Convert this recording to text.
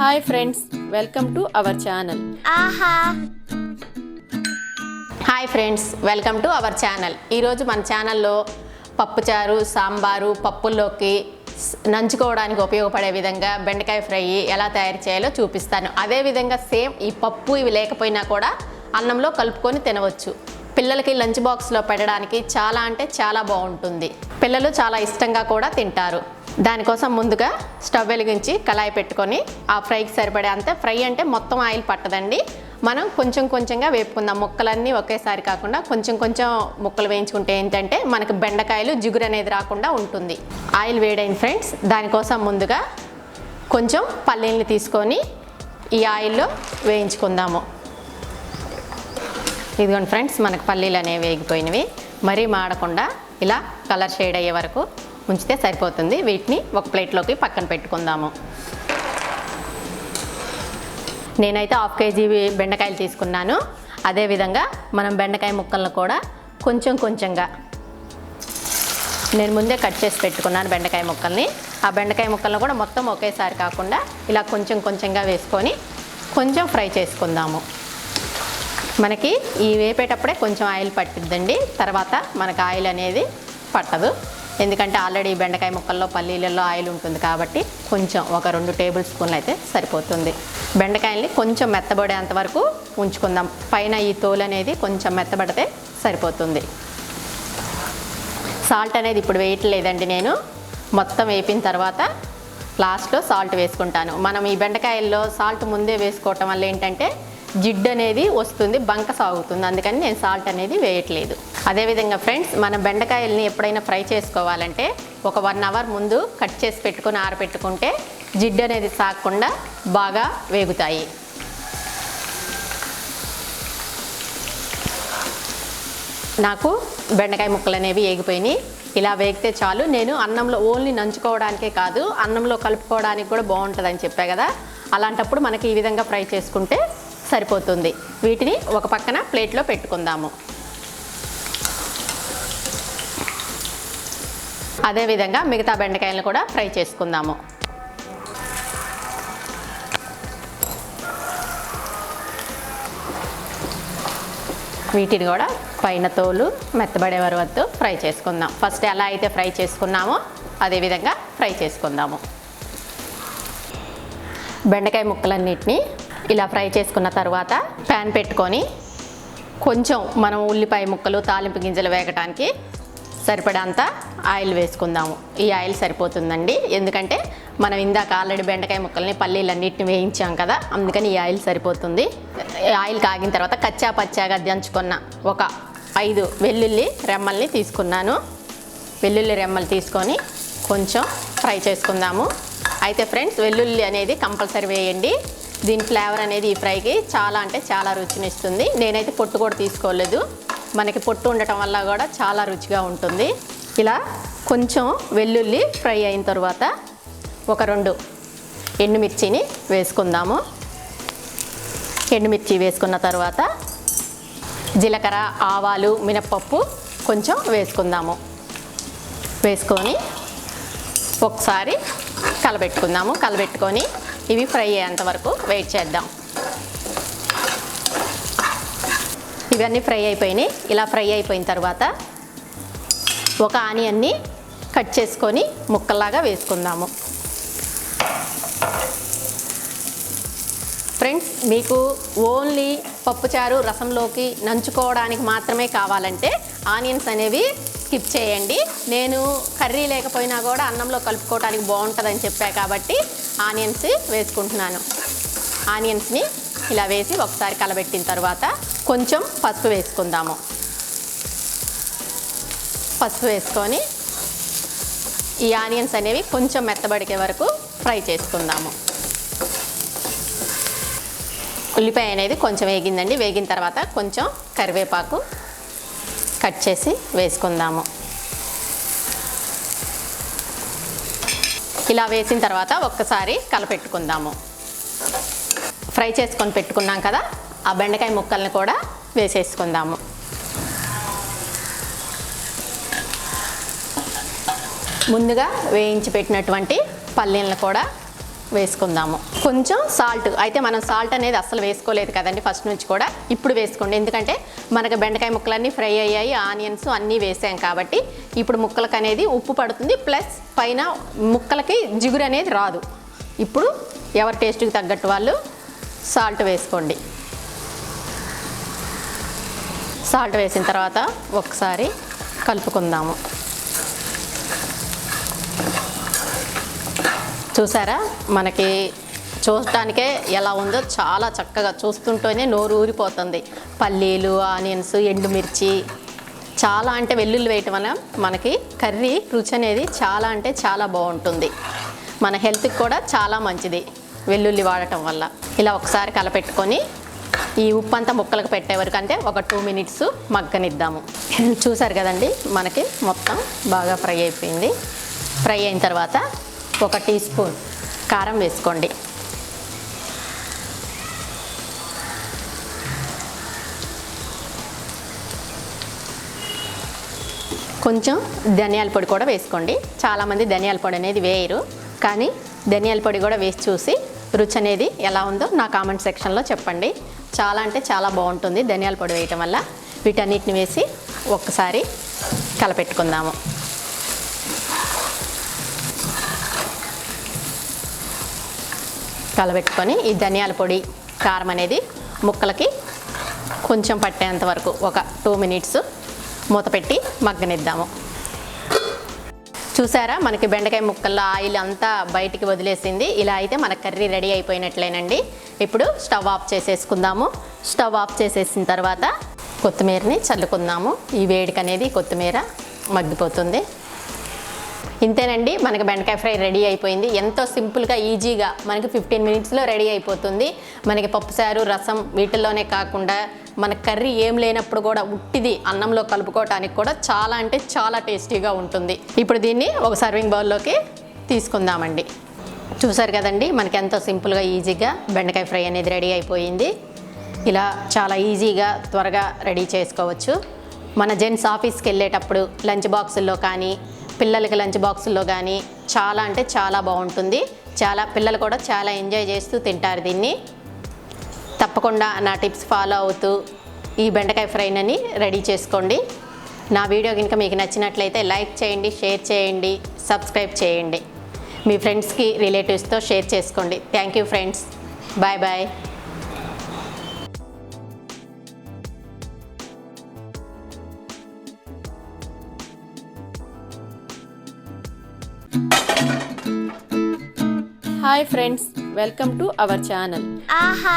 Hi friends, welcome to our channel. ఆహా. Hi friends, welcome to our channel. ఈరోజు మన ఛానల్లో పప్పుచారు, సాంబారు, పప్పుల్లోకి నంచుకోవడానికి ఉపయోగపడే విధంగా బెండకాయ ఫ్రై ఎలా తయారు చేయాలో చూపిస్తాను. అదేవిధంగా సేమ్ ఈ పప్పు ఇవి లేకపోయినా కూడా అన్నంలో కలుపుకొని తినవచ్చు. పిల్లలకి లంచ్ బాక్స్లో పెట్టడానికి చాలా అంటే చాలా బాగుంటుంది. పిల్లలు చాలా ఇష్టంగా కూడా తింటారు. దానికోసం ముందుగా స్టవ్ వెలిగించి కళాయి పెట్టుకొని ఆ ఫ్రైకి సరిపడే అంతే. ఫ్రై అంటే మొత్తం ఆయిల్ పట్టదండి, మనం కొంచెం కొంచెంగా వేపుకుందాం. ముక్కలన్నీ ఒకేసారి కాకుండా కొంచెం కొంచెం ముక్కలు వేయించుకుంటే ఏంటంటే మనకి బెండకాయలు జిగురు అనేది రాకుండా ఉంటుంది. ఆయిల్ వేడైన ఫ్రెండ్స్, దానికోసం ముందుగా కొంచెం పల్లీల్ని తీసుకొని ఈ ఆయిల్లో వేయించుకుందాము. ఇదిగోండి ఫ్రెండ్స్, మనకు పల్లీలు అనేవి వేగిపోయినవి. మరీ మాడకుండా ఇలా కలర్ షేడ్ అయ్యే వరకు ఉంచితే సరిపోతుంది. వీటిని ఒక ప్లేట్లోకి పక్కన పెట్టుకుందాము. నేనైతే 1/2 కేజీ బెండకాయలు తీసుకున్నాను. అదేవిధంగా మనం బెండకాయ ముక్కలను కూడా కొంచెం కొంచెంగా నేను ముందే కట్ చేసి పెట్టుకున్నాను బెండకాయ ముక్కల్ని. ఆ బెండకాయ ముక్కలను కూడా మొత్తం ఒకేసారి కాకుండా ఇలా కొంచెం కొంచెంగా వేసుకొని కొంచెం ఫ్రై చేసుకుందాము. మనకి ఈ వేపేటప్పుడే కొంచెం ఆయిల్ పట్టిద్దండి, తర్వాత మనకు ఆయిల్ అనేది పట్టదు. ఎందుకంటే ఆల్రెడీ బెండకాయ ముక్కల్లో పల్లీలలో ఆయిల్ ఉంటుంది కాబట్టి కొంచెం ఒక 2 టేబుల్ స్పూన్లు అయితే సరిపోతుంది. బెండకాయల్ని కొంచెం మెత్తబడేంత వరకు ఉంచుకుందాం. పైన ఈ తోలు అనేది కొంచెం మెత్తబడితే సరిపోతుంది. సాల్ట్ అనేది ఇప్పుడు వేయట్లేదండి, నేను మొత్తం వేపిన తర్వాత లాస్ట్లో సాల్ట్ వేసుకుంటాను. మనం ఈ బెండకాయల్లో సాల్ట్ ముందే వేసుకోవటం వల్ల ఏంటంటే జిడ్డు అనేది వస్తుంది, బంక సాగుతుంది. అందుకని నేను సాల్ట్ అనేది వేయట్లేదు. అదేవిధంగా ఫ్రెండ్స్, మన బెండకాయల్ని ఎప్పుడైనా ఫ్రై చేసుకోవాలంటే ఒక 1 అవర్ ముందు కట్ చేసి పెట్టుకొని ఆరబెట్టుకుంటే జిడ్డు అనేది సాగకుండా బాగా వేగుతాయి. నాకు బెండకాయ ముక్కలు అనేవి వేగిపోయినాయి. ఇలా వేగితే చాలు. నేను అన్నంలో ఓన్లీ నంచుకోవడానికే కాదు, అన్నంలో కలుపుకోవడానికి కూడా బాగుంటుందని చెప్పా కదా, అలాంటప్పుడు మనకి ఈ విధంగా ఫ్రై చేసుకుంటే సరిపోతుంది. వీటిని ఒక పక్కన ప్లేట్లో పెట్టుకుందాము. అదేవిధంగా మిగతా బెండకాయలను కూడా ఫ్రై చేసుకుందాము. వీటిని కూడా పైన తోలు మెత్తబడే వరకు ఫ్రై చేసుకుందాం. ఫస్ట్ ఎలా అయితే ఫ్రై చేసుకున్నామో అదేవిధంగా ఫ్రై చేసుకుందాము. బెండకాయ ముక్కలన్నిటిని ఇలా ఫ్రై చేసుకున్న తర్వాత ప్యాన్ పెట్టుకొని కొంచెం మనం ఉల్లిపాయ ముక్కలు, తాలింపు గింజలు వేగటానికి సరిపడంత ఆయిల్ వేసుకుందాము. ఈ ఆయిల్ సరిపోతుందండి, ఎందుకంటే మనం ఇందాక ఆల్రెడీ బెండకాయ ముక్కల్ని పల్లీలన్నిటిని వేయించాం కదా, అందుకని ఈ ఆయిల్ సరిపోతుంది. ఆయిల్ కాగిన తర్వాత కచ్చా పచ్చాగా దంచుకున్న ఒక 5 వెల్లుల్లి రెమ్మల్ని తీసుకున్నాను. వెల్లుల్లి రెమ్మలు తీసుకొని కొంచెం ఫ్రై చేసుకుందాము. అయితే ఫ్రెండ్స్, వెల్లుల్లి అనేది కంపల్సరీ వేయండి. దీని ఫ్లేవర్ అనేది ఈ ఫ్రైకి చాలా అంటే చాలా రుచినిస్తుంది. నేనైతే పొట్టు కూడా తీసుకోలేదు, మనకి పొట్టు ఉండటం వల్ల కూడా చాలా రుచిగా ఉంటుంది. ఇలా కొంచెం వెల్లుల్లి ఫ్రై అయిన తర్వాత ఒక 2 ఎండుమిర్చిని వేసుకుందాము. ఎండుమిర్చి వేసుకున్న తర్వాత జీలకర్ర, ఆవాలు, మినప్పప్పు కొంచెం వేసుకుందాము. వేసుకొని ఒకసారి కలబెట్టుకుందాము. కలబెట్టుకొని ఇవి ఫ్రై అయ్యేంత వరకు వెయిట్ చేద్దాం. ఇవన్నీ ఫ్రై అయిపోయినాయి. ఇలా ఫ్రై అయిపోయిన తర్వాత ఒక ఆనియన్ని కట్ చేసుకొని ముక్కల్లాగా వేసుకుందాము. ఫ్రెండ్స్, మీకు ఓన్లీ పప్పుచారు రసంలోకి నంచుకోవడానికి మాత్రమే కావాలంటే ఆనియన్స్ అనేవి స్కిప్ చేయండి. నేను కర్రీ లేకపోయినా కూడా అన్నంలో కలుపుకోవడానికి బాగుంటుందని చెప్పా కాబట్టి ఆనియన్స్ వేసుకుంటున్నాను. ఆనియన్స్ని ఇలా వేసి ఒకసారి కలబెట్టిన తర్వాత కొంచెం పసుపు వేసుకుందాము. పసుపు వేసుకొని ఈ ఆనియన్స్ అనేవి కొంచెం మెత్తబడికే వరకు ఫ్రై చేసుకుందాము. ఉల్లిపాయ అనేది కొంచెం వేగిందండి. వేగిన తర్వాత కొంచెం కరివేపాకు కట్ చేసి వేసుకుందాము. ఇలా వేసిన తర్వాత ఒక్కసారి కలపెట్టుకుందాము. ఫ్రై చేసుకొని పెట్టుకున్నాం కదా, ఆ బెండకాయ ముక్కల్ని కూడా వేసేసుకుందాము. ముందుగా వేయించి పెట్టినటువంటి పల్లీలను కూడా వేసుకుందాము. కొంచెం సాల్ట్, అయితే మనం సాల్ట్ అనేది అస్సలు వేసుకోలేదు కదండి ఫస్ట్ నుంచి కూడా, ఇప్పుడు వేసుకోండి. ఎందుకంటే మనకు బెండకాయ ముక్కలన్నీ ఫ్రై అయ్యాయి, ఆనియన్స్ అన్నీ వేసాం కాబట్టి ఇప్పుడు ముక్కలకు అనేది ఉప్పు పడుతుంది, ప్లస్ పైన ముక్కలకి జిగురు అనేది రాదు. ఇప్పుడు ఎవరి టేస్ట్కి తగ్గట్టు వాళ్ళు సాల్ట్ వేసుకోండి. సాల్ట్ వేసిన తర్వాత ఒకసారి కలుపుకుందాము. చూసారా, మనకి చూడటానికే ఎలా ఉందో, చాలా చక్కగా చూస్తుంటేనే నోరు ఊరిపోతుంది. పల్లీలు, ఆనియన్స్, ఎండుమిర్చి, చాలా అంటే వెల్లుల్లి వేయటం వల్ల మనకి కర్రీ రుచి అనేది చాలా అంటే చాలా బాగుంటుంది. మన హెల్త్కి కూడా చాలా మంచిది వెల్లుల్లి వాడటం వల్ల. ఇలా ఒకసారి కలపెట్టుకొని ఈ ఉప్పు అంతా ముక్కలకు పెట్టే వరకు అంటే ఒక 2 minutes మగ్గనిద్దాము. చూసారు కదండి, మనకి మొత్తం బాగా ఫ్రై అయిపోయింది. ఫ్రై అయిన తర్వాత 1 teaspoon కారం వేసుకోండి. కొంచెం ధనియాల పొడి కూడా వేసుకోండి. చాలామంది ధనియాల పొడి అనేది వేయరు, కానీ ధనియాల పొడి కూడా వేసి చూసి రుచి అనేది ఎలా ఉందో నా కామెంట్ సెక్షన్లో చెప్పండి. చాలా అంటే చాలా బాగుంటుంది ధనియాల పొడి వేయటం వల్ల. వీటన్నిటిని వేసి ఒక్కసారి కలపెట్టుకుందాము. కలబెట్టుకొని ఈ ధనియాల పొడి, కారం అనేది ముక్కలకి కొంచెం పట్టేంత వరకు ఒక 2 minutes మూత పెట్టి మగ్గనిద్దాము. చూసారా, మనకి బెండకాయ ముక్కల్లో ఆయిల్ అంతా బయటికి వదిలేసింది. ఇలా అయితే మన కర్రీ రెడీ అయిపోయినట్లేనండి. ఇప్పుడు స్టవ్ ఆఫ్ చేసేసుకుందాము. స్టవ్ ఆఫ్ చేసేసిన తర్వాత కొత్తిమీరని చల్లుకుందాము. ఈ వేడికి అనేది కొత్తిమీర మగ్గిపోతుంది. ఇంతేనండి, మనకి బెండకాయ ఫ్రై రెడీ అయిపోయింది. ఎంతో సింపుల్గా, ఈజీగా మనకి 15 minutesలో రెడీ అయిపోతుంది. మనకి పప్పుసారు, రసం వీటిల్లోనే కాకుండా మన కర్రీ ఏం లేనప్పుడు కూడా ఉట్టిది అన్నంలో కలుపుకోవటానికి కూడా చాలా అంటే చాలా టేస్టీగా ఉంటుంది. ఇప్పుడు దీన్ని ఒక సర్వింగ్ బౌల్లోకి తీసుకుందామండి. చూసారు కదండి, మనకి ఎంతో సింపుల్గా ఈజీగా బెండకాయ ఫ్రై అనేది రెడీ అయిపోయింది. ఇలా చాలా ఈజీగా త్వరగా రెడీ చేసుకోవచ్చు. మన జెంట్స్ ఆఫీస్కి వెళ్ళేటప్పుడు లంచ్ బాక్సుల్లో కానీ, పిల్లలకి లంచ్ బాక్సుల్లో కానీ చాలా అంటే చాలా బాగుంటుంది. పిల్లలు కూడా చాలా ఎంజాయ్ చేస్తూ తింటారు దీన్ని. తప్పకుండా నా టిప్స్ ఫాలో అవుతూ ఈ బెండకాయ ఫ్రైని రెడీ చేసుకోండి. నా వీడియో కనుక మీకు నచ్చినట్లయితే లైక్ చేయండి, షేర్ చేయండి, సబ్స్క్రైబ్ చేయండి. మీ ఫ్రెండ్స్కి, రిలేటివ్స్తో షేర్ చేసుకోండి. Thank you friends. Bye bye. Hi friends, welcome to our channel. Aaha.